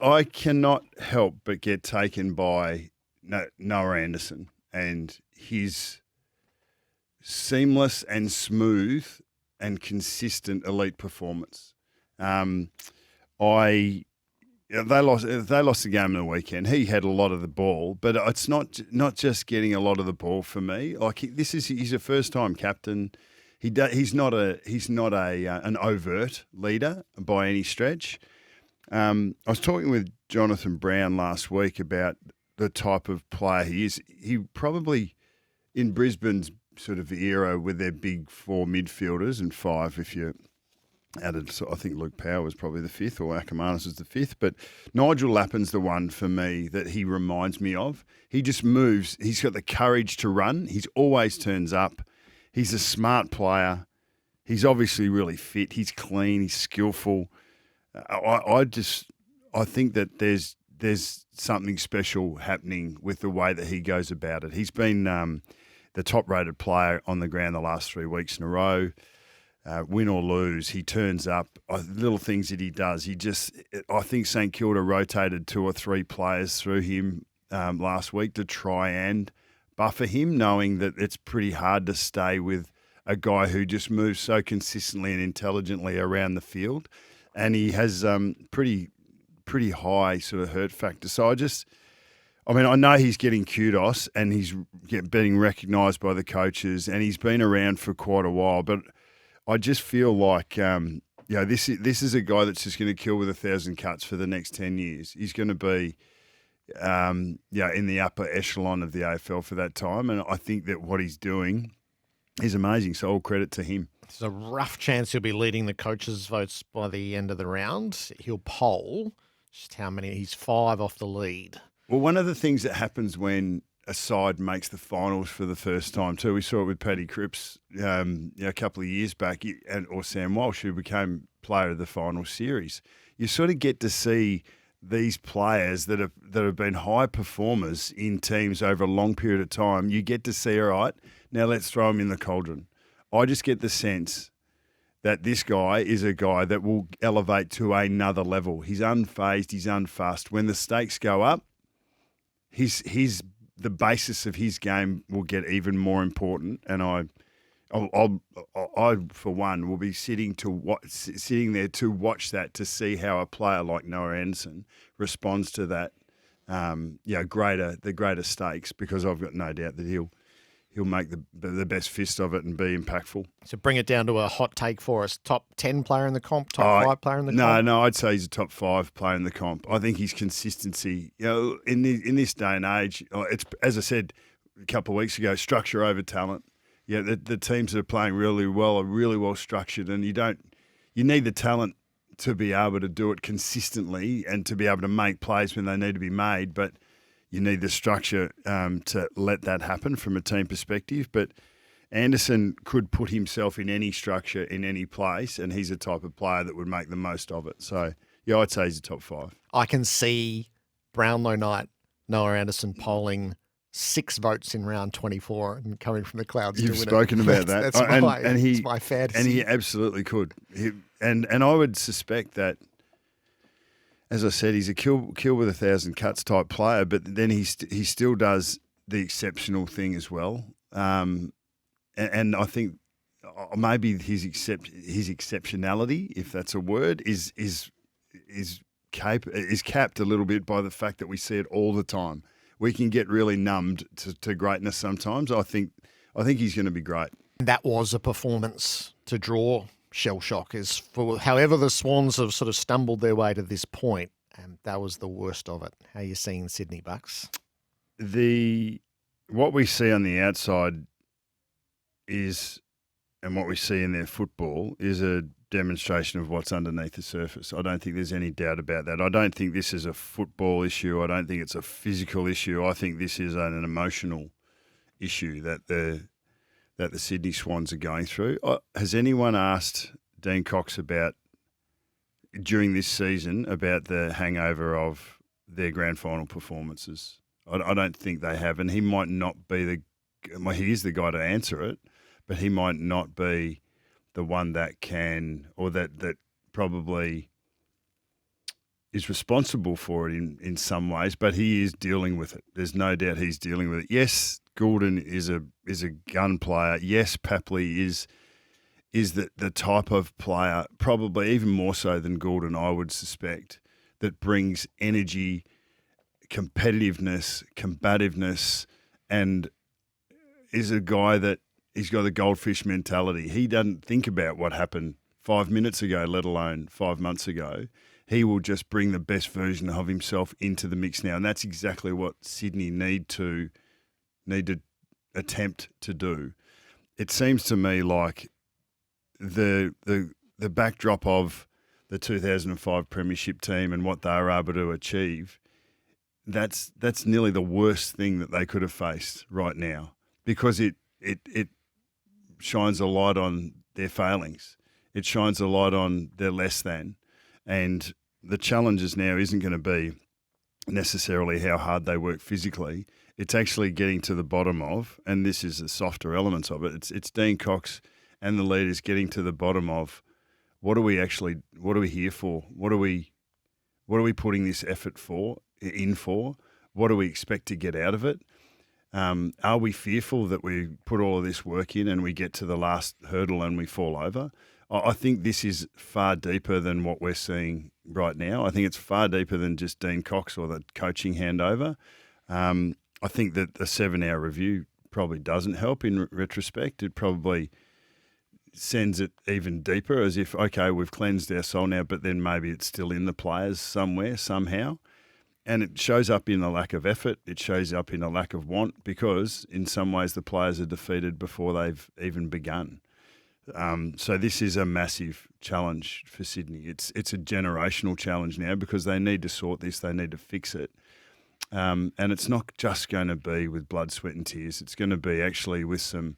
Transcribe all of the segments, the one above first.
I cannot help but get taken by Noah Anderson and his seamless and smooth and consistent elite performance. I They lost the game on the weekend. He had a lot of the ball, but it's not just getting a lot of the ball for me. Like he's a first time captain. He's not an overt leader by any stretch. I was talking with Jonathan Brown last week about the type of player he is. He probably in Brisbane's sort of era with their big four midfielders and five if you added, so I think Luke Power was probably the fifth or Ackermanis was the fifth, but Nigel Lappin's the one for me that he reminds me of. He just moves. He's got the courage to run. He's always turns up. He's a smart player. He's obviously really fit. He's clean. He's skillful. I think that there's something special happening with the way that he goes about it. He's been the top-rated player on the ground the last 3 weeks in a row. Win or lose, he turns up. Little things that he does. I think St Kilda rotated 2 or 3 players through him last week to try and buffer him, knowing that it's pretty hard to stay with a guy who just moves so consistently and intelligently around the field. And he has pretty high sort of hurt factor. So I know he's getting kudos and he's being recognised by the coaches and he's been around for quite a while. But I just feel like this is a guy that's just going to kill with 1,000 cuts for the next 10 years. He's going to be in the upper echelon of the AFL for that time. And I think that what he's doing is amazing. So all credit to him. There's a rough chance he'll be leading the coaches' votes by the end of the round. He'll poll just how many. He's 5 off the lead. Well, one of the things that happens when a side makes the finals for the first time too, we saw it with Paddy Cripps a couple of years back, or Sam Walsh, who became player of the final series. You sort of get to see these players that have been high performers in teams over a long period of time. You get to see, all right, now let's throw them in the cauldron. I just get the sense that this guy is a guy that will elevate to another level. He's unfazed, he's unfussed. When the stakes go up, the basis of his game will get even more important. And I for one, will be sitting there to watch that, to see how a player like Noah Anderson responds to that. The greater stakes, because I've got no doubt that he'll make the best fist of it and be impactful. So bring it down to a hot take for us. Top 10 player in the comp, top 5 player in the comp? No, I'd say he's a top 5 player in the comp. I think his consistency, in this day and age, it's, as I said a couple of weeks ago, structure over talent. Yeah, the teams that are playing really well are really well structured, and you need the talent to be able to do it consistently and to be able to make plays when they need to be made, but you need the structure to let that happen from a team perspective. But Anderson could put himself in any structure, in any place, and he's the type of player that would make the most of it. So, yeah, I'd say he's a top 5. I can see Brownlow night, Noah Anderson polling 6 votes in round 24 and coming from the clouds. You've spoken about that. That's my fantasy. And he absolutely could. And I would suspect that, as I said, he's a kill with 1,000 cuts type player, but then he still does the exceptional thing as well. And I think maybe his exceptionality, if that's a word, is capped a little bit by the fact that we see it all the time. We can get really numbed to greatness sometimes. I think he's going to be great. That was a performance to draw shell shock. However the Swans have sort of stumbled their way to this point, and that was the worst of it. How are you seeing Sydney Bucks? What we see on the outside and what we see in their football is a demonstration of what's underneath the surface. I don't think there's any doubt about that. I don't think this is a football issue. I don't think it's a physical issue. I think this is an emotional issue that the Sydney Swans are going through. Has anyone asked Dean Cox during this season about the hangover of their grand final performances? I don't think they have, and he might not be he is the guy to answer it, but he might not be the one that can, or that probably is responsible for it in some ways, but he is dealing with it. There's no doubt he's dealing with it. Yes, Goulden is a gun player. Yes, Papley is the type of player, probably even more so than Goulden, I would suspect, that brings energy, competitiveness, combativeness, and is a guy that he's got a goldfish mentality. He doesn't think about what happened 5 minutes ago, let alone 5 months ago. He will just bring the best version of himself into the mix now, and that's exactly what Sydney need to attempt to do. It seems to me like the backdrop of the 2005 Premiership team and what they were able to achieve, that's nearly the worst thing that they could have faced right now, because it shines a light on their failings. It shines a light on their less than. And the challenges now isn't going to be necessarily how hard they work physically. It's actually getting to the bottom of, and this is the softer elements of it, it's Dean Cox and the leaders getting to the bottom of what are we here for? What are we putting this effort in for? What do we expect to get out of it? Are we fearful that we put all of this work in and we get to the last hurdle and we fall over? I think this is far deeper than what we're seeing right now. I think it's far deeper than just Dean Cox or the coaching handover. I think that the 7-hour review probably doesn't help in retrospect. It probably sends it even deeper, as if, okay, we've cleansed our soul now, but then maybe it's still in the players somewhere, somehow. And it shows up in a lack of effort. It shows up in a lack of want, because in some ways the players are defeated before they've even begun. So this is a massive challenge for Sydney. It's a generational challenge now, because they need to sort this. They need to fix it. And it's not just going to be with blood, sweat and tears. It's going to be actually with some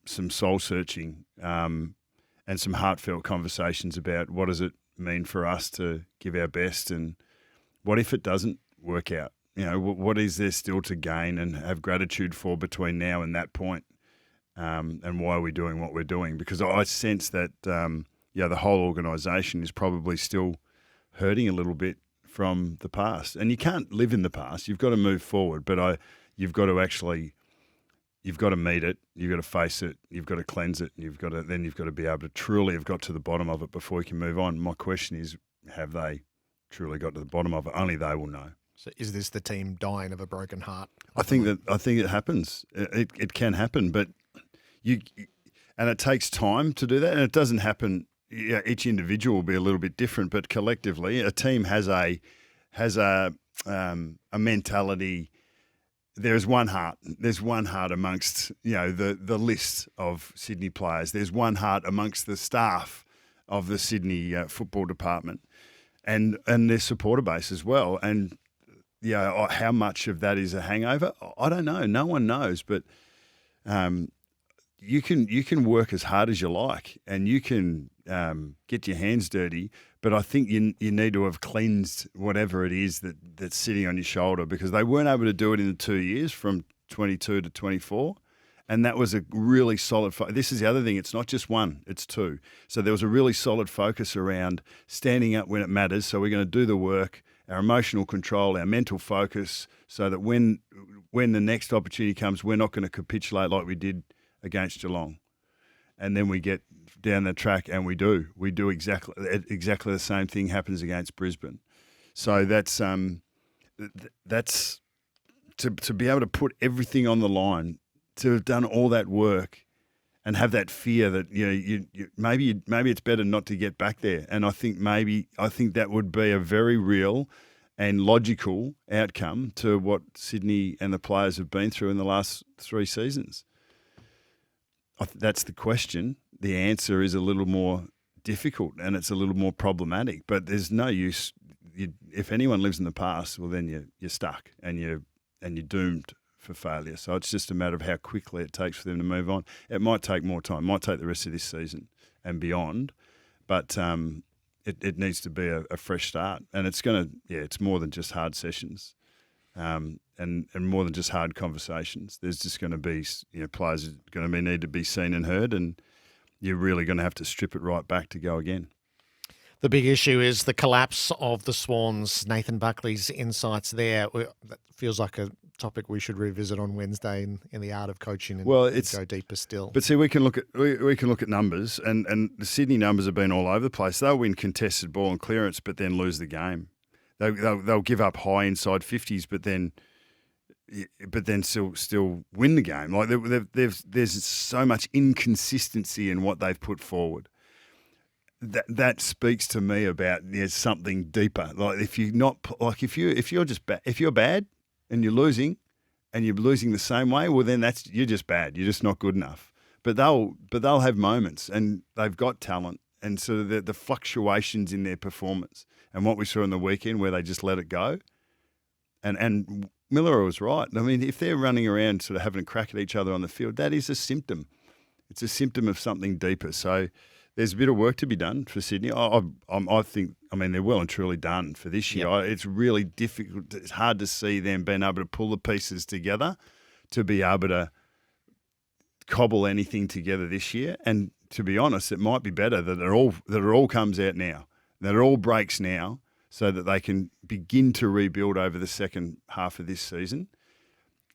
soul searching and some heartfelt conversations about what does it mean for us to give our best, and what if it doesn't work out? You know, what is there still to gain and have gratitude for between now and that point? And why are we doing what we're doing? Because I sense that the whole organisation is probably still hurting a little bit from the past. And you can't live in the past. You've got to move forward, but you've got to meet it. You've got to face it. You've got to cleanse it. And you've got to be able to truly have got to the bottom of it before you can move on. My question is, have they truly got to the bottom of it? Only they will know. So is this the team dying of a broken heart? I think it happens. It can happen, but and it takes time to do that, and it doesn't happen. Yeah, each individual will be a little bit different, but collectively, a team has a mentality. There's one heart. There's one heart amongst the list of Sydney players. There's one heart amongst the staff of the Sydney football department, and their supporter base as well. And how much of that is a hangover? I don't know. No one knows, but you can work as hard as you like, and you can get your hands dirty, but I think you need to have cleansed whatever it is that's sitting on your shoulder, because they weren't able to do it in the 2 years from 22 to 24, and that was a really solid this is the other thing, it's not just one, it's two. So there was a really solid focus around standing up when it matters, so we're going to do the work, our emotional control, our mental focus, so that when the next opportunity comes, we're not going to capitulate like we did against Geelong. And then we get down the track and we do exactly the same thing happens against Brisbane. So that's to be able to put everything on the line, to have done all that work and have that fear that maybe it's better not to get back there. And I think that would be a very real and logical outcome to what Sydney and the players have been through in the last 3 seasons. That's the question. The answer is a little more difficult and it's a little more problematic. But there's no use. If anyone lives in the past, well, then you're stuck and you're doomed for failure. So it's just a matter of how quickly it takes for them to move on. It might take more time. It might take the rest of this season and beyond. But it needs to be a fresh start. And it's more than just hard sessions. And more than just hard conversations. There's just going to be, players are going to need to be seen and heard, and you're really going to have to strip it right back to go again. The big issue is the collapse of the Swans. Nathan Buckley's insights there. That feels like a topic we should revisit on Wednesday in the art of coaching and go deeper still. But see, we can look at numbers, and the Sydney numbers have been all over the place. They'll win contested ball and clearance, but then lose the game. They'll give up high inside 50s, but then still win the game. Like there's so much inconsistency in what they've put forward. That speaks to me about there's something deeper. Like if you're bad and you're losing the same way, well then you're just bad. You're just not good enough. But they'll have moments, and they've got talent, and so the fluctuations in their performance and what we saw on the weekend where they just let it go. And Miller was right. I mean, if they're running around sort of having a crack at each other on the field, that is a symptom. It's a symptom of something deeper. So there's a bit of work to be done for Sydney. I think they're well and truly done for this year. Yep. It's really difficult. It's hard to see them being able to pull the pieces together to be able to cobble anything together this year. And to be honest, it might be better that it all comes out now, that it all breaks now, so that they can begin to rebuild over the second half of this season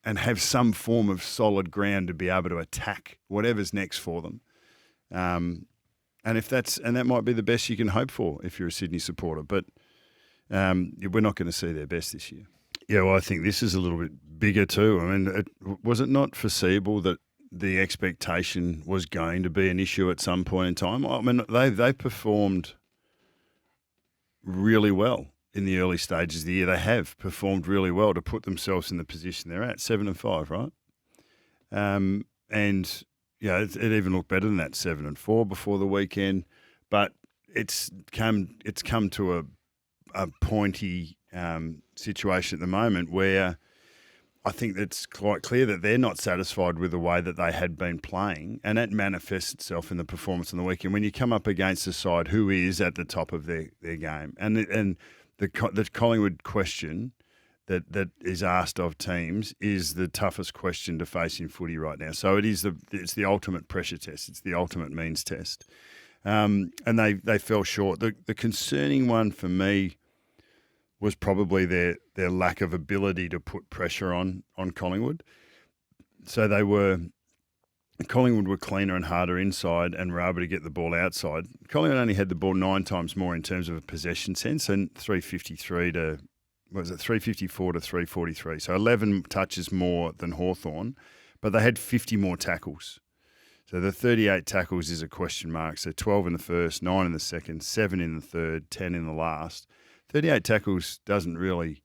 and have some form of solid ground to be able to attack whatever's next for them. And that might be the best you can hope for if you're a Sydney supporter. But we're not going to see their best this year. Yeah, well, I think this is a little bit bigger too. I mean, was it not foreseeable that the expectation was going to be an issue at some point in time? I mean, they performed really well in the early stages of the year. They have performed really well to put themselves in the position they're at, 7-5, right? And yeah, it even looked better than that, 7-4 before the weekend. But it's come to a pointy situation at the moment where I think it's quite clear that they're not satisfied with the way that they had been playing, and that manifests itself in the performance on the weekend. When you come up against a side who is at the top of their game, and the Collingwood question that is asked of teams is the toughest question to face in footy right now. So it's the ultimate pressure test. It's the ultimate means test, and they fell short. The concerning one for me was probably their lack of ability to put pressure on Collingwood. So Collingwood were cleaner and harder inside and were able to get the ball outside. Collingwood only had the ball 9 times more in terms of a possession sense, and 354 to 343. So 11 touches more than Hawthorn, but they had 50 more tackles. So the 38 tackles is a question mark. So 12 in the first, 9 in the second, 7 in the third, 10 in the last. 38 tackles doesn't really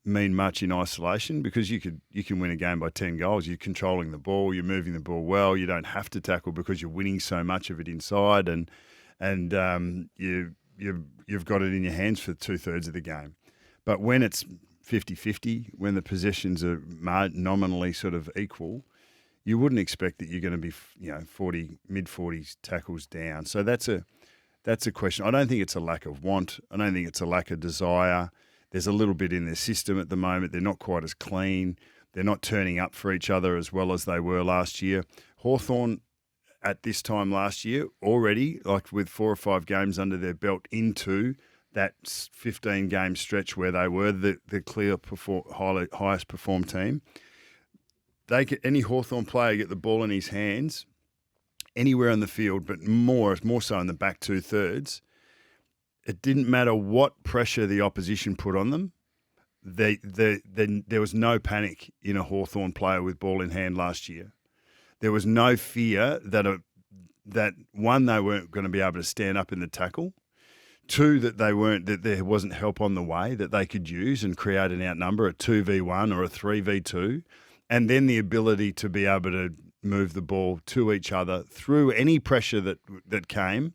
mean much in isolation because you can win a game by 10 goals. You're controlling the ball, you're moving the ball well. You don't have to tackle because you're winning so much of it inside, and you've got it in your hands for 2/3 of the game. But when it's 50-50, when the possessions are nominally sort of equal, you wouldn't expect that you're going to be mid-40s tackles down. So that's a question. I don't think it's a lack of want. I don't think it's a lack of desire. There's a little bit in their system at the moment. They're not quite as clean. They're not turning up for each other as well as they were last year. Hawthorn at this time last year already, like with 4 or 5 games under their belt into that 15-game stretch where they were the clear highest performed team. Any Hawthorn player get the ball in his hands anywhere on the field, but more so in the back 2/3. It didn't matter what pressure the opposition put on them. There was no panic in a Hawthorn player with ball in hand last year. There was no fear that one, they weren't going to be able to stand up in the tackle. 2, that there wasn't help on the way that they could use and create an outnumber, a 2v1 or a 3v2, and then the ability to be able to move the ball to each other through any pressure that came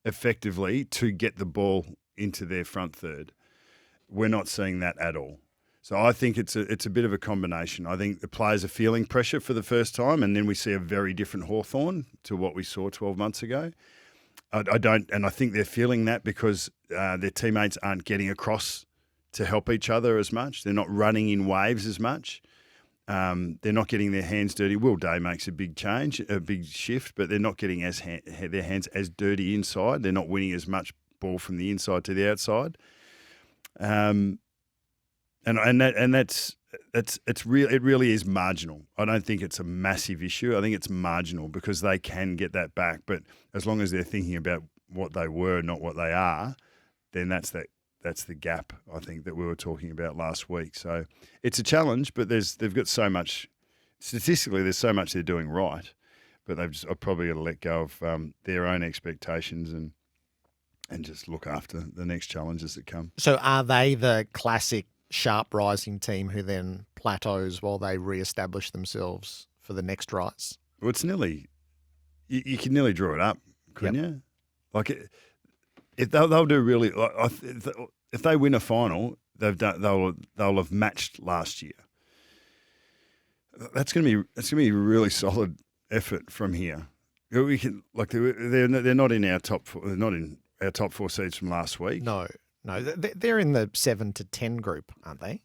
effectively to get the ball into their front third. We're not seeing that at all. So I think it's a bit of a combination. I think the players are feeling pressure for the first time, and then we see a very different Hawthorn to what we saw 12 months ago. I think they're feeling that because their teammates aren't getting across to help each other as much. They're not running in waves as much. They're not getting their hands dirty. Will Day makes a big change, a big shift, but they're not getting their hands as dirty inside. They're not winning as much ball from the inside to the outside. And it really is marginal. I don't think it's a massive issue. I think it's marginal because they can get that back. But as long as they're thinking about what they were, not what they are, then that's the gap, I think, that we were talking about last week. So it's a challenge, but they've got so much statistically. There's so much they're doing right, but I've probably got to let go of their own expectations and just look after the next challenges that come. So are they the classic sharp rising team who then plateaus while they re-establish themselves for the next rise? Well, it's nearly you can nearly draw it up, couldn't you? Like if they'll do really, like, if they win a final, they'll have matched last year. That's going to be a really solid effort from here. We can they're not in our top four, they're not in our top 4 seeds from last week. No, they're in the 7 to 10 group, aren't they?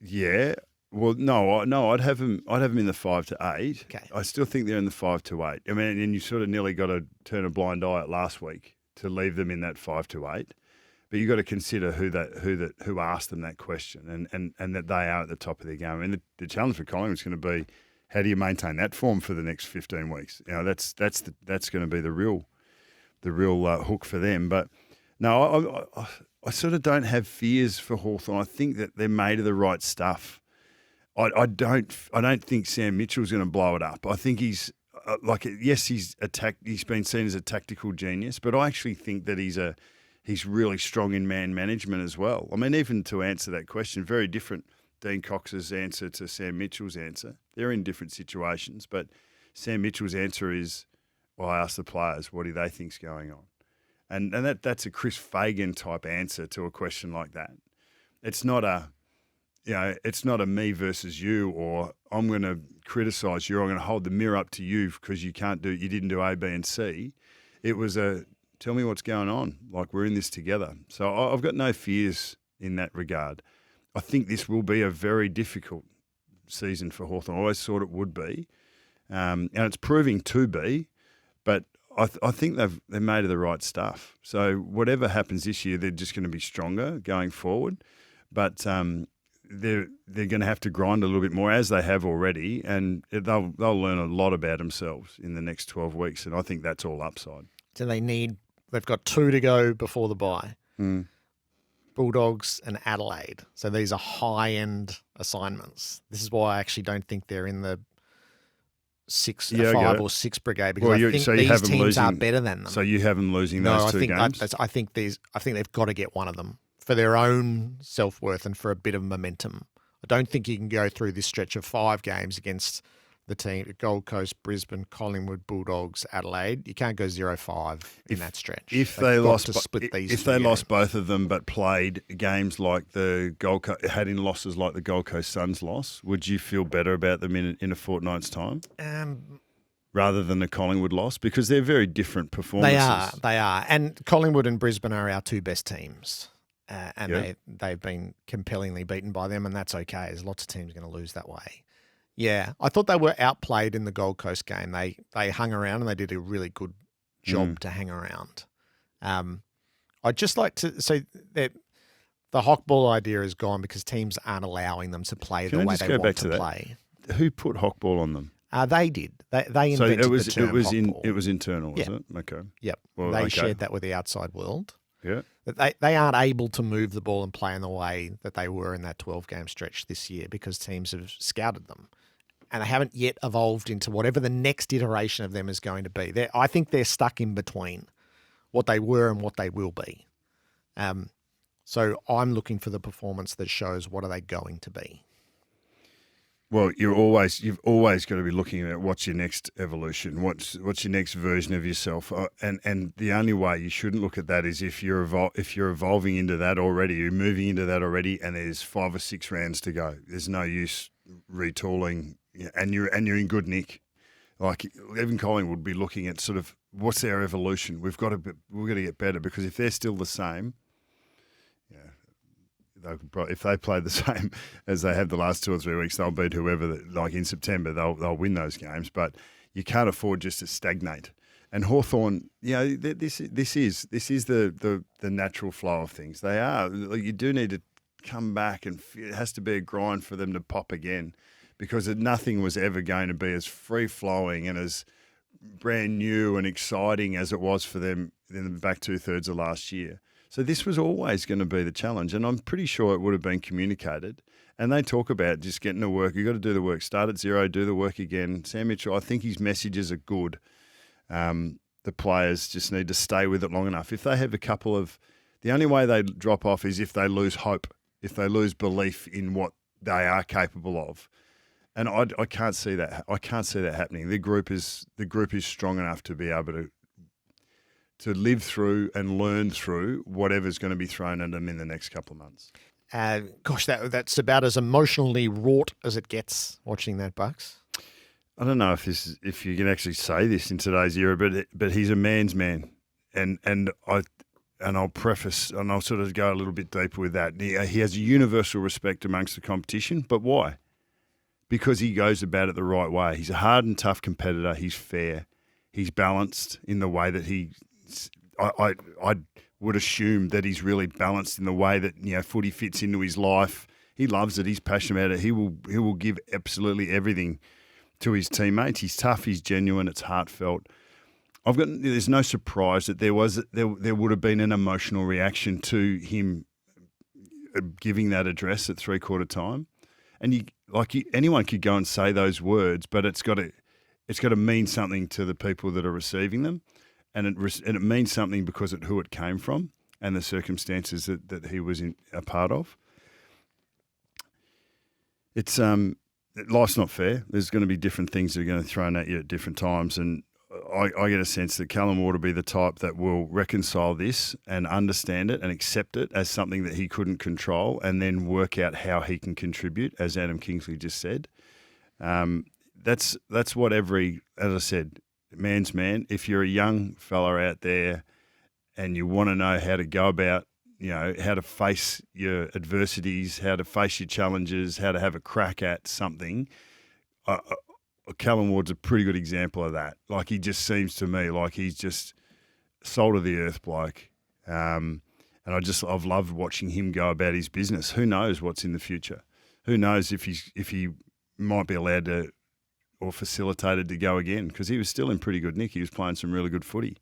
Yeah. Well, no, I'd have them in the 5 to 8. Okay. I still think they're in the 5 to 8. I mean, and you sort of nearly got to turn a blind eye at last week to leave them in that 5 to 8. But you've got to consider who asked them that question and that they are at the top of their game. I mean, the challenge for Collingwood is going to be how do you maintain that form for the next 15 weeks? You know, that's going to be the real hook for them. But no, I sort of don't have fears for Hawthorn. I think that they're made of the right stuff. I don't think Sam Mitchell's going to blow it up. I think he's he's been seen as a tactical genius, but I actually think that he's really strong in man management as well. I mean, even to answer that question, very different Dean Cox's answer to Sam Mitchell's answer. They're in different situations, but Sam Mitchell's answer is, well, I ask the players, what do they think's going on? And that's a Chris Fagan type answer to a question like that. It's not a me versus you, or I'm going to criticise you, or I'm going to hold the mirror up to you because you didn't do A, B, and C. It was tell me what's going on. Like, we're in this together. So I've got no fears in that regard. I think this will be a very difficult season for Hawthorn. I always thought it would be, and it's proving to be. But I think they're made of the right stuff. So whatever happens this year, they're just going to be stronger going forward. But they're going to have to grind a little bit more, as they have already, and they'll learn a lot about themselves in the next 12 weeks. And I think that's all upside. So they've got 2 to go before the bye. Bulldogs and Adelaide. So these are high-end assignments. This is why I actually don't think they're in the 5 or 6 brigade, because I think these teams are better than them. So you have them losing those two games? I think they've got to get one of them for their own self-worth and for a bit of momentum. I don't think you can go through this stretch of 5 games against the team, Gold Coast, Brisbane, Collingwood, Bulldogs, Adelaide. You can't go 0-5 in that stretch. If they lost both of them but played games like the Gold Coast, had in losses like the Gold Coast Suns loss, would you feel better about them in a fortnight's time? Rather than a Collingwood loss? Because they're very different performances. They are. And Collingwood and Brisbane are our 2 best teams. They've been compellingly beaten by them, and that's okay. There's lots of teams going to lose that way. Yeah, I thought they were outplayed in the Gold Coast game. They hung around and they did a really good job to hang around. I'd just like to say that the Hockball idea is gone because teams aren't allowing them to play the way they want to play. Who put Hockball on them? They did. They invented the term Hockball. It was internal, was it? Okay. Yep. Well, they shared that with the outside world. Yeah. They aren't able to move the ball and play in the way that they were in that 12-game stretch this year because teams have scouted them. And they haven't yet evolved into whatever the next iteration of them is going to be. I think they're stuck in between what they were and what they will be. So I'm looking for the performance that shows what are they going to be. Well, you've always got to be looking at what's your next evolution, what's your next version of yourself, and the only way you shouldn't look at that is if you're evolving into that already, you're moving into that already, and there's 5 or 6 rounds to go. There's no use retooling, and you're in good nick. Like even Colin would be looking at sort of what's our evolution. We've got to get better, because if they're still the same, if they play the same as they have the last 2 or 3 weeks, they'll beat whoever. Like in September, they'll win those games. But you can't afford just to stagnate. And Hawthorn, this is the natural flow of things. They are. You do need to come back, and it has to be a grind for them to pop again, because nothing was ever going to be as free flowing and as brand new and exciting as it was for them in the back 2/3 of last year. So this was always going to be the challenge, and I'm pretty sure it would have been communicated. And they talk about just getting to work. You've got to do the work. Start at zero, do the work again. Sam Mitchell, I think his messages are good. The players just need to stay with it long enough. If they have the only way they drop off is if they lose hope, if they lose belief in what they are capable of. And I can't see that. I can't see that happening. The group is strong enough to be able to live through and learn through whatever's going to be thrown at them in the next couple of months. Gosh, that's about as emotionally wrought as it gets, watching that, Bucks. I don't know if you can actually say this in today's era, but he's a man's man, and I'll preface and I'll sort of go a little bit deeper with that. He has universal respect amongst the competition, but why? Because he goes about it the right way. He's a hard and tough competitor. He's fair. He's balanced in the way that I would assume that he's really balanced in the way that footy fits into his life. He loves it. He's passionate about it. He will give absolutely everything to his teammates. He's tough. He's genuine. It's heartfelt. There's no surprise that there would have been an emotional reaction to him giving that address at 3/4 time. And anyone could go and say those words, but it's got to mean something to the people that are receiving them, and it means something because of who it came from and the circumstances that he was a part of. It's life's not fair. There's going to be different things that are going to be thrown at you at different times, and I get a sense that Callan Ward will be the type that will reconcile this and understand it and accept it as something that he couldn't control, and then work out how he can contribute, as Adam Kingsley just said. That's what as I said, man's man. If you're a young fella out there and you want to know how to go about, how to face your adversities, how to face your challenges, how to have a crack at something, Callan Ward's a pretty good example of that. Like, he just seems to me like he's just soul of the earth bloke. And I've loved watching him go about his business. Who knows what's in the future? Who knows if he might be allowed to or facilitated to go again, because he was still in pretty good nick. He was playing some really good footy.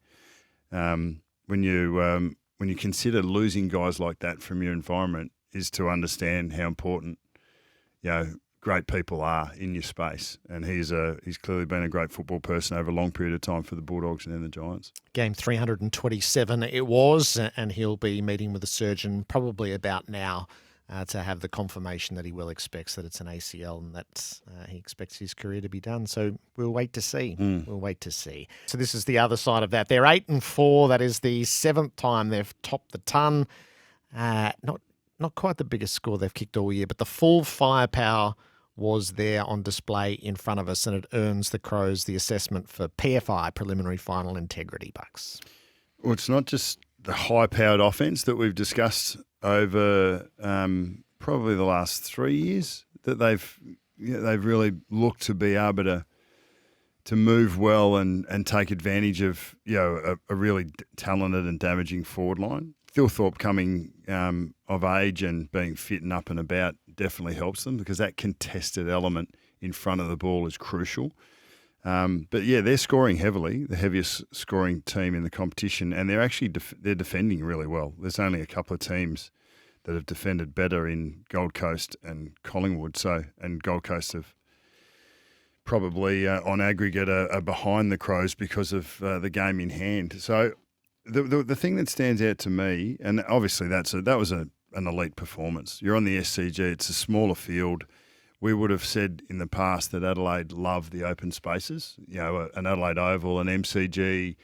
When you consider losing guys like that from your environment, is to understand how important great people are in your space, and he's clearly been a great football person over a long period of time for the Bulldogs and then the Giants. Game 327 it was, and he'll be meeting with the surgeon probably about now to have the confirmation that he expects that it's an ACL and that he expects his career to be done. So we'll wait to see. We'll wait to see. So this is the other side of that. They're 8-4. That is the 7th time they've topped the ton. Not quite the biggest score they've kicked all year, but the full firepower was there on display in front of us, and it earns the Crows the assessment for PFI, preliminary final integrity, Bucks. Well, it's not just the high-powered offense that we've discussed over probably the last 3 years that they've really looked to be able to move well and take advantage of a really talented and damaging forward line. Thilthorpe coming of age and being fit and up and about definitely helps them, because that contested element in front of the ball is crucial. But yeah, they're scoring heavily, the heaviest scoring team in the competition, and they're actually they're defending really well. There's only a couple of teams that have defended better in Gold Coast and Collingwood. And Gold Coast have probably on aggregate are behind the Crows because of the game in hand. So the thing that stands out to me, and obviously that was an elite performance. You're on the SCG. It's a smaller field. We would have said in the past that Adelaide loved the open spaces. An Adelaide Oval, an MCG.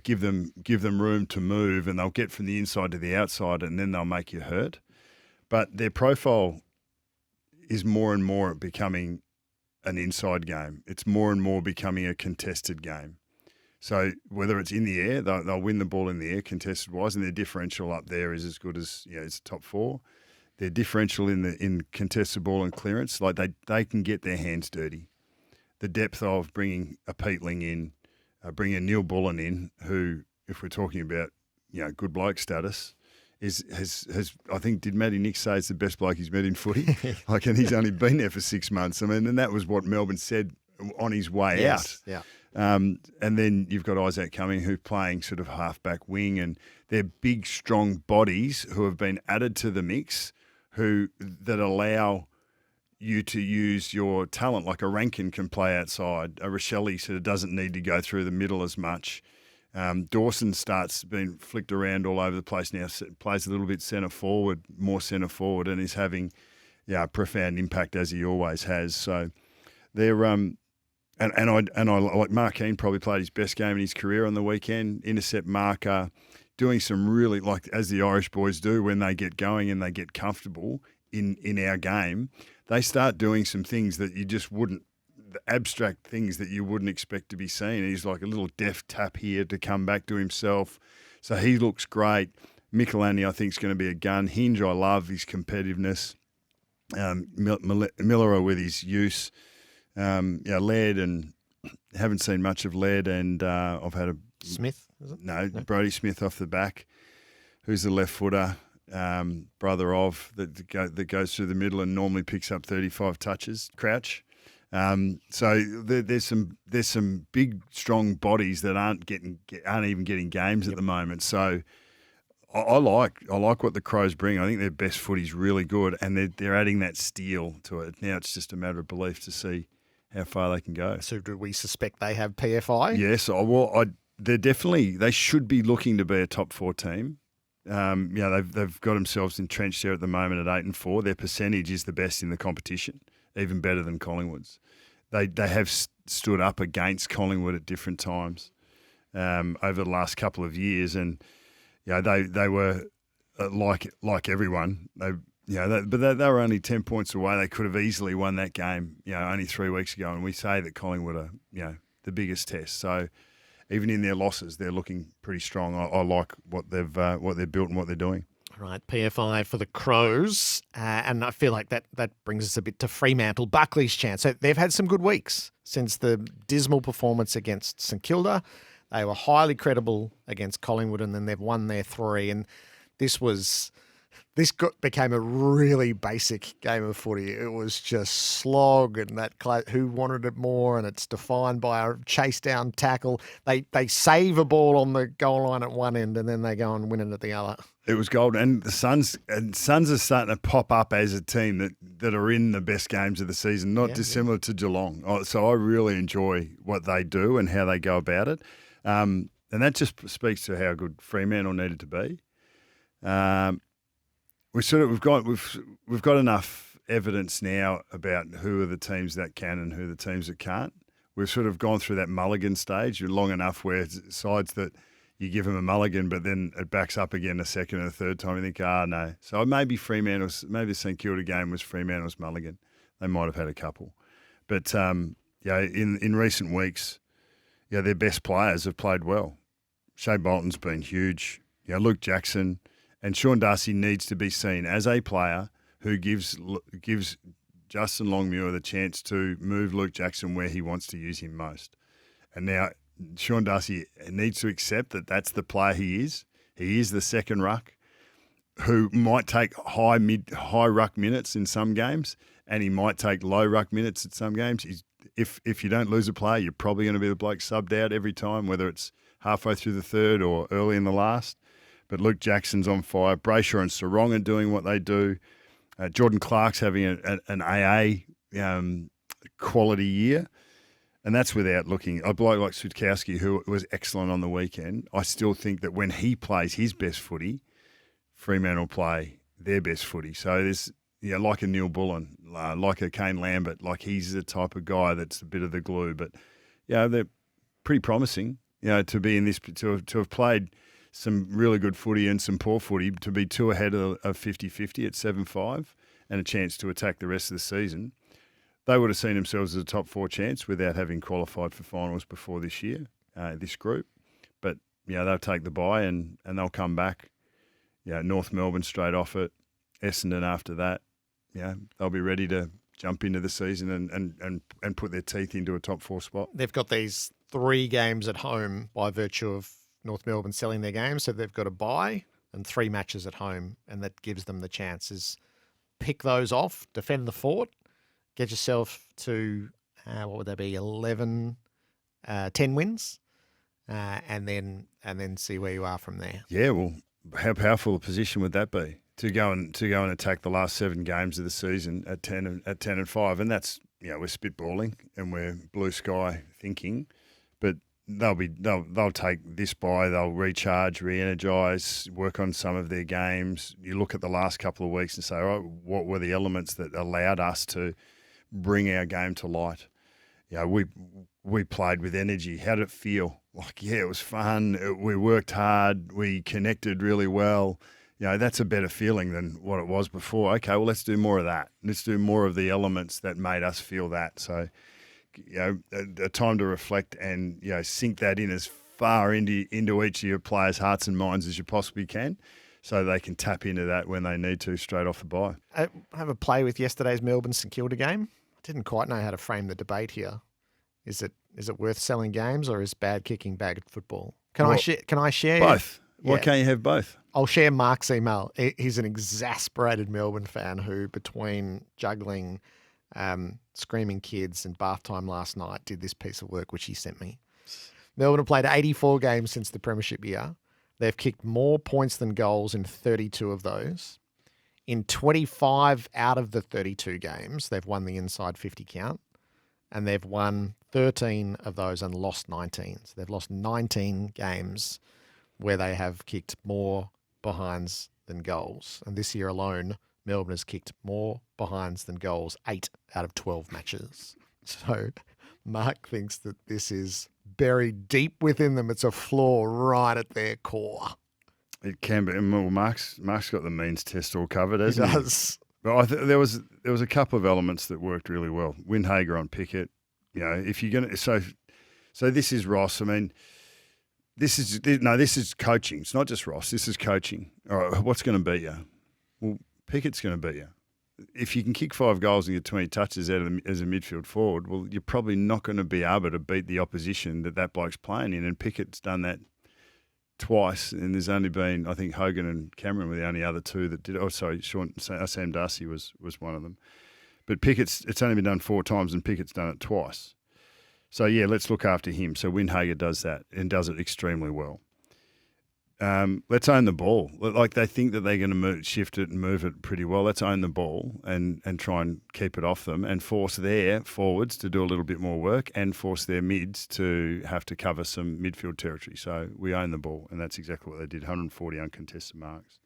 Give them room to move, and they'll get from the inside to the outside, and then they'll make you hurt. But their profile is more and more becoming an inside game. It's more and more becoming a contested game. So whether it's in the air, they'll win the ball in the air contested-wise, and their differential up there is as good as it's top four. Their differential in contested ball and clearance, like they can get their hands dirty. The depth of bringing a Peatling in, bringing Neil Bullen in, who, if we're talking about good bloke status, has I think, did Matty Nick say it's the best bloke he's met in footy? And he's only been there for 6 months. I mean, and that was what Melbourne said on his way out. Yeah. And then you've got Isaac Cumming, who's playing sort of halfback wing, and they're big, strong bodies who have been added to the mix, that allow you to use your talent. Like a Rankin can play outside. A Rochelle sort of doesn't need to go through the middle as much. Dawson starts being flicked around all over the place now, plays a little bit more centre forward, and is having a profound impact, as he always has. So they're and I like Mark Keane probably played his best game in his career on the weekend. Intercept marker, doing some really, like as the Irish boys do when they get going and they get comfortable in our game, they start doing some things that you just wouldn't. The abstract things that you wouldn't expect to be seen. He's like a little deft tap here to come back to himself. So he looks great. Michelani, I think, is going to be a gun. Hinge, I love his competitiveness. Miller with his use. Laird, and haven't seen much of Laird, and I've had Smith, is it? No, Brodie Smith off the back, who's the left footer, brother of, that goes through the middle and normally picks up 35 touches, Crouch. So there's some big, strong bodies that aren't even getting games at the moment. So I like what the Crows bring. I think their best footy's really good, and they're adding that steel to it. Now it's just a matter of belief to see how far they can go. So do we suspect they have PFI? Yes, they should be looking to be a top 4 team. They've got themselves entrenched there at the moment at 8-4. Their percentage is the best in the competition, even better than Collingwood's. They have stood up against Collingwood at different times over the last couple of years, and they were like everyone. But they were only 10 points away. They could have easily won that game, only 3 weeks ago. And we say that Collingwood are, the biggest test. So even in their losses, they're looking pretty strong. I like what they've built and what they're doing. Right, PFI for the Crows, and I feel like that brings us a bit to Fremantle, Buckley's chance. So they've had some good weeks since the dismal performance against St Kilda. They were highly credible against Collingwood, and then they've won their 3. And this became a really basic game of footy. It was just slog and who wanted it more, and it's defined by a chase down tackle. They save a ball on the goal line at one end, and then they go and win it at the other. It was gold, and the Suns are starting to pop up as a team that are in the best games of the season, not dissimilar to Geelong. So I really enjoy what they do and how they go about it, and that just speaks to how good Fremantle needed to be. We've got enough evidence now about who are the teams that can and who are the teams that can't. We've sort of gone through that mulligan stage long enough where sides that you give them a mulligan, but then it backs up again a second and a third time. You think, no. So maybe the St Kilda game was Fremantle's mulligan. They might have had a couple. But, in recent weeks, their best players have played well. Shea Bolton's been huge. Luke Jackson and Sean Darcy needs to be seen as a player who gives Justin Longmuir the chance to move Luke Jackson where he wants to use him most. And now Sean Darcy needs to accept that that's the player he is. He is the second ruck who might take high ruck minutes in some games, and he might take low ruck minutes at some games. If you don't lose a player, you're probably going to be the bloke subbed out every time, whether it's halfway through the third or early in the last. But Luke Jackson's on fire. Brayshaw and Sarong are doing what they do. Jordan Clark's having an AA quality year. And that's without looking. A bloke like Sudkowski, who was excellent on the weekend, I still think that when he plays his best footy, Fremantle play their best footy. So there's, like a Neil Bullen, like a Kane Lambert, like he's the type of guy that's a bit of the glue. But, they're pretty promising, to be in this, to have played some really good footy and some poor footy, to be 2 ahead of 50-50 at 7-5 and a chance to attack the rest of the season. They would have seen themselves as a top 4 chance without having qualified for finals before this year, this group. But, they'll take the bye and they'll come back. North Melbourne straight off it, Essendon after that. They'll be ready to jump into the season and put their teeth into a top 4 spot. They've got these 3 games at home by virtue of North Melbourne selling their games, so they've got a bye and 3 matches at home, and that gives them the chances. Pick those off, defend the fort, get yourself to, what would that be, 11, 10 wins, and then see where you are from there. Yeah, well, how powerful a position would that be to go and attack the last 7 games of the season at 10 and 5, and that's, we're spitballing and we're blue sky thinking, but they'll take this bye, they'll recharge, re-energise, work on some of their games. You look at the last couple of weeks and say, all right, what were the elements that allowed us to bring our game to light? We played with energy. How did it feel? It was fun. We worked hard. We connected really well. That's a better feeling than what it was before. Okay, well, let's do more of that. Let's do more of the elements that made us feel that. So, a time to reflect and, sink that in as far into each of your players' hearts and minds as you possibly can, so they can tap into that when they need to straight off the bye. I have a play with yesterday's Melbourne St Kilda game. I didn't quite know how to frame the debate here. Is it worth selling games, or is bad kicking bad football? Can I share both? Yeah. Why can't you have both? I'll share Mark's email. He's an exasperated Melbourne fan who, between juggling screaming kids and bath time last night, did this piece of work which he sent me. Melbourne have played 84 games since the premiership year. They've kicked more points than goals in 32 of those. In 25 out of the 32 games, they've won the inside 50 count, and they've won 13 of those and lost 19. So they've lost 19 games where they have kicked more behinds than goals. And this year alone, Melbourne has kicked more behinds than goals 8 out of 12 matches. So Mark thinks that this is buried deep within them. It's a flaw right at their core. It can be. Well, Mark's got the means test all covered, hasn't he? He does. But I there was a couple of elements that worked really well. Windhager on Pickett. If you're going to so this is Ross. I mean, this is coaching. It's not just Ross. This is coaching. All right, what's going to beat you? Well, Pickett's going to beat you. If you can kick 5 goals and get 20 touches out as a midfield forward, well, you're probably not going to be able to beat the opposition that bloke's playing in. And Pickett's done that twice, and there's only been, I think, Hogan and Cameron were the only other 2 that did. Oh, sorry, Sam Darcy was one of them. But it's only been done 4 times, and Pickett's done it twice. So, yeah, let's look after him. So Windhager does that and does it extremely well. Let's own the ball. Like, they think that they're going to shift it and move it pretty well. Let's own the ball and try and keep it off them and force their forwards to do a little bit more work and force their mids to have to cover some midfield territory. So we own the ball, and that's exactly what they did, 140 uncontested marks.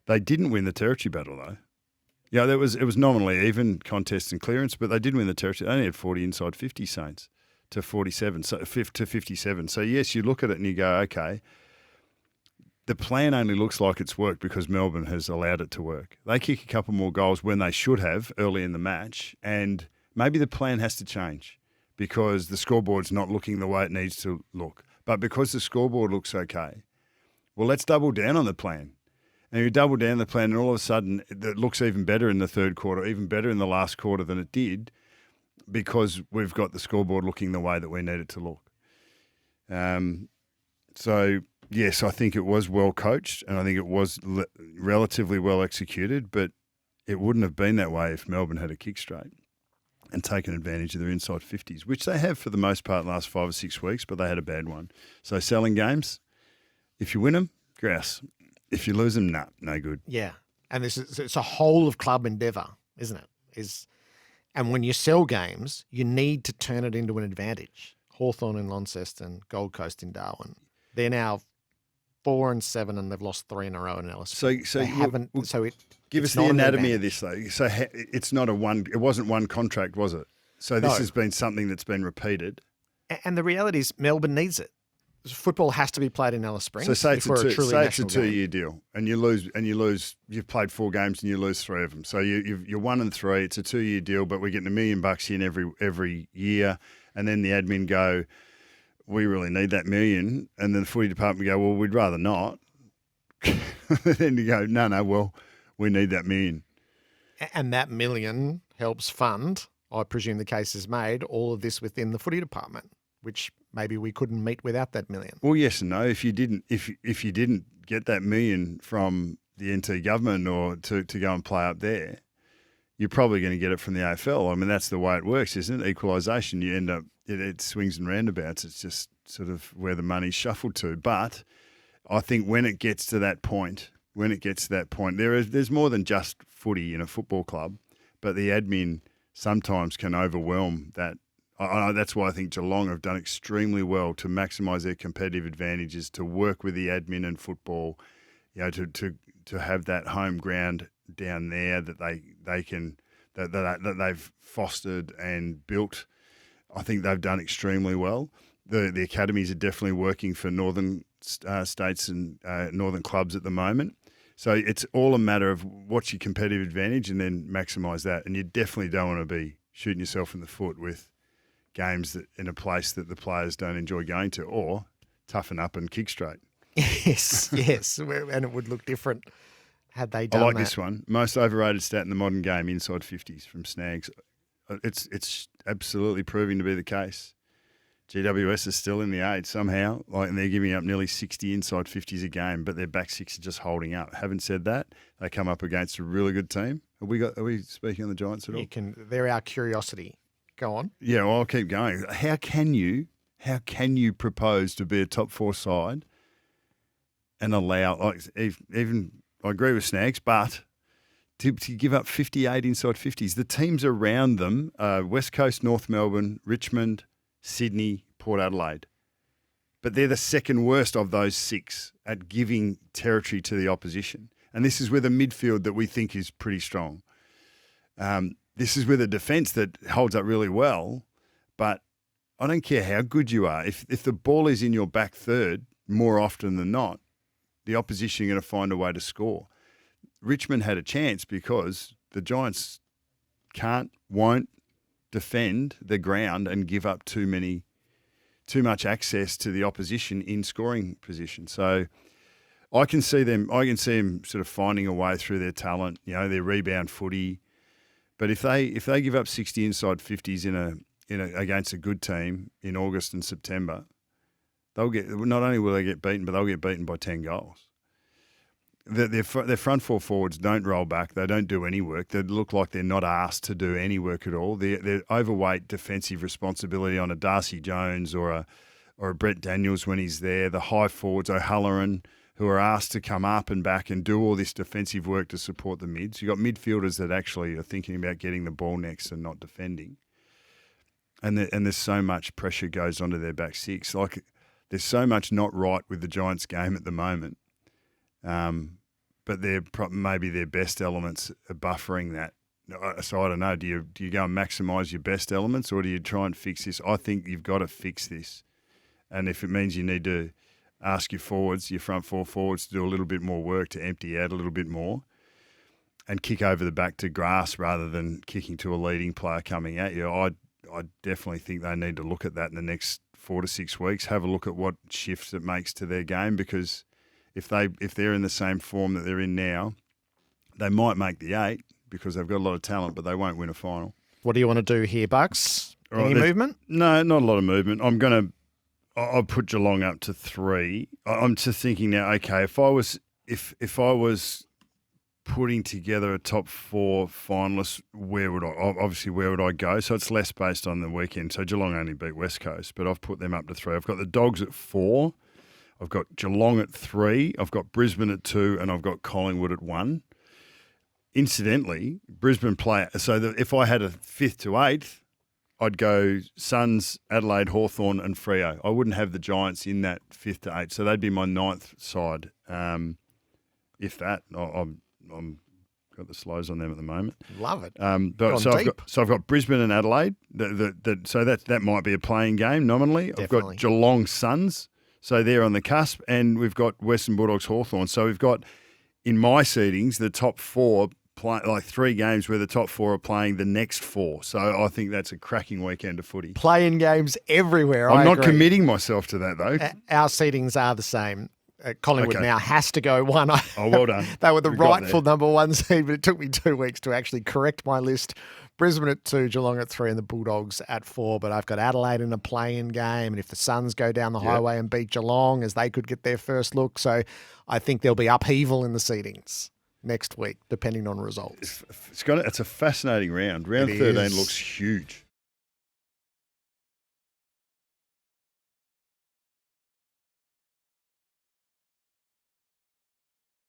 They didn't win the territory battle, though. It was nominally even contest and clearance, but they did win the territory. They only had 40 inside 50 Saints to 47, to 57. So, yes, you look at it and you go, okay, the plan only looks like it's worked because Melbourne has allowed it to work. They kick a couple more goals when they should have early in the match, and maybe the plan has to change because the scoreboard's not looking the way it needs to look. But because the scoreboard looks okay, well, let's double down on the plan. And you double down the plan, and all of a sudden it looks even better in the third quarter, even better in the last quarter than it did, because we've got the scoreboard looking the way that we need it to look. So, yes, I think it was well coached, and I think it was relatively well executed, but it wouldn't have been that way if Melbourne had a kick straight and taken advantage of their inside 50s, which they have for the most part the last 5 or 6 weeks, but they had a bad one. So selling games, if you win them, grouse. If you lose them, no good. Yeah, and it's a whole of club endeavour, isn't it? And when you sell games, you need to turn it into an advantage. Hawthorn in Launceston, Gold Coast in Darwin. They're now 4-7, and they've lost 3 in a row in Ellis. Give us the anatomy of this, though. So it's not it wasn't one contract, was it? So this has been something that's been repeated. And the reality is Melbourne needs it. Football has to be played in Alice Springs. So say it's a 2-year deal, and you lose. You've played 4 games and you lose 3 of them. So you're 1-3. It's a 2-year deal, but we're getting $1 million in every year, and then the admin go, we really need that $1 million, and then the footy department go, well, we'd rather not. Then you go, no, well, we need that $1 million, and that $1 million helps fund. I presume the case is made all of this within the footy department, which maybe we couldn't meet without that $1 million. Well, yes and no. If you didn't get that $1 million from the NT government or to go and play up there, you're probably going to get it from the AFL. I mean, that's the way it works, isn't it? Equalisation, you end up, it swings and roundabouts. It's just sort of where the money's shuffled to. But I think when it gets to that point, there's more than just footy in a football club, but the admin sometimes can overwhelm that. That's why I think Geelong have done extremely well to maximise their competitive advantages, to work with the admin and football, to have that home ground down there that they've fostered and built. I think they've done extremely well. The academies are definitely working for northern states and northern clubs at the moment. So it's all a matter of what's your competitive advantage and then maximise that. And you definitely don't want to be shooting yourself in the foot with games that in a place that the players don't enjoy going to, or toughen up and kick straight. Yes, and it would look different had they done that. I like this one. Most overrated stat in the modern game, inside 50s from Snags. It's absolutely proving to be the case. GWS is still in the 8 somehow, and they're giving up nearly 60 inside 50s a game, but their back six are just holding up. Having said that, they come up against a really good team. Are we speaking on the Giants at all? They're our curiosity. Go on. Yeah, well, I'll keep going. How can you propose to be a top 4 side and allow, even I agree with Snags, but to give up 58 inside 50s, the teams around them, West Coast, North Melbourne, Richmond, Sydney, Port Adelaide. But they're the second worst of those 6 at giving territory to the opposition. And this is with a midfield that we think is pretty strong. This is with a defence that holds up really well, but I don't care how good you are. If the ball is in your back third, more often than not, the opposition are going to find a way to score. Richmond had a chance because the Giants won't defend the ground and give up too much access to the opposition in scoring position. So I can see them sort of finding a way through their talent, their rebound footy. But if they give up 60 inside 50s against a good team in August and September, not only will they get beaten, but they'll get beaten by 10 goals. Their front 4 forwards don't roll back. They don't do any work. They look like they're not asked to do any work at all. They're overweight defensive responsibility on a Darcy Jones or a Brett Daniels when he's there. The high forwards, O'Halloran, who are asked to come up and back and do all this defensive work to support the mids. You've got midfielders that actually are thinking about getting the ball next and not defending. And there's so much pressure goes onto their back six. Like, there's so much not right with the Giants game at the moment. But maybe their best elements are buffering that. So I don't know. Do you go and maximise your best elements, or do you try and fix this? I think you've got to fix this. And if it means you need to ask your front 4 forwards to do a little bit more work, to empty out a little bit more and kick over the back to grass rather than kicking to a leading player coming at you, I definitely think they need to look at that in the next 4 to 6 weeks, have a look at what shifts it makes to their game, because if they're in the same form that they're in now, they might make the 8 because they've got a lot of talent, but they won't win a final. What do you want to do here, Bucks? Any movement? No, not a lot of movement. I'll put Geelong up to 3. I'm just thinking now, okay, if I was putting together a top 4 finalist, where would I go? So it's less based on the weekend. So Geelong only beat West Coast, but I've put them up to 3. I've got the Dogs at 4. I've got Geelong at 3. I've got Brisbane at 2, and I've got Collingwood at 1. Incidentally, Brisbane play. So if I had a 5th to 8th, I'd go Suns, Adelaide, Hawthorn and Freo. I wouldn't have the Giants in that 5th to 8th. So they'd be my 9th side. If that, I'm got the slows on them at the moment. Love it. I've got Brisbane and Adelaide. So that might be a playing game nominally. Definitely. I've got Geelong Suns. So they're on the cusp, and we've got Western Bulldogs Hawthorn. So we've got, in my seedings, the top 4 play, like 3 games where the top 4 are playing the next 4. So I think that's a cracking weekend of footy. Playing games everywhere. I'm not committing myself to that, though. Our seedings are the same. Collingwood Okay. now has to go one. Oh, well done. They were the We got rightful there. number 1 seed, but it took me 2 weeks to actually correct my list. Brisbane at 2, Geelong at 3, and the Bulldogs at 4. But I've got Adelaide in a play-in game, and if the Suns go down the highway and beat Geelong, as they could get their first look, so I think there'll be upheaval in the seedings next week, depending on results. It's a fascinating round. Round It 13 is. looks huge.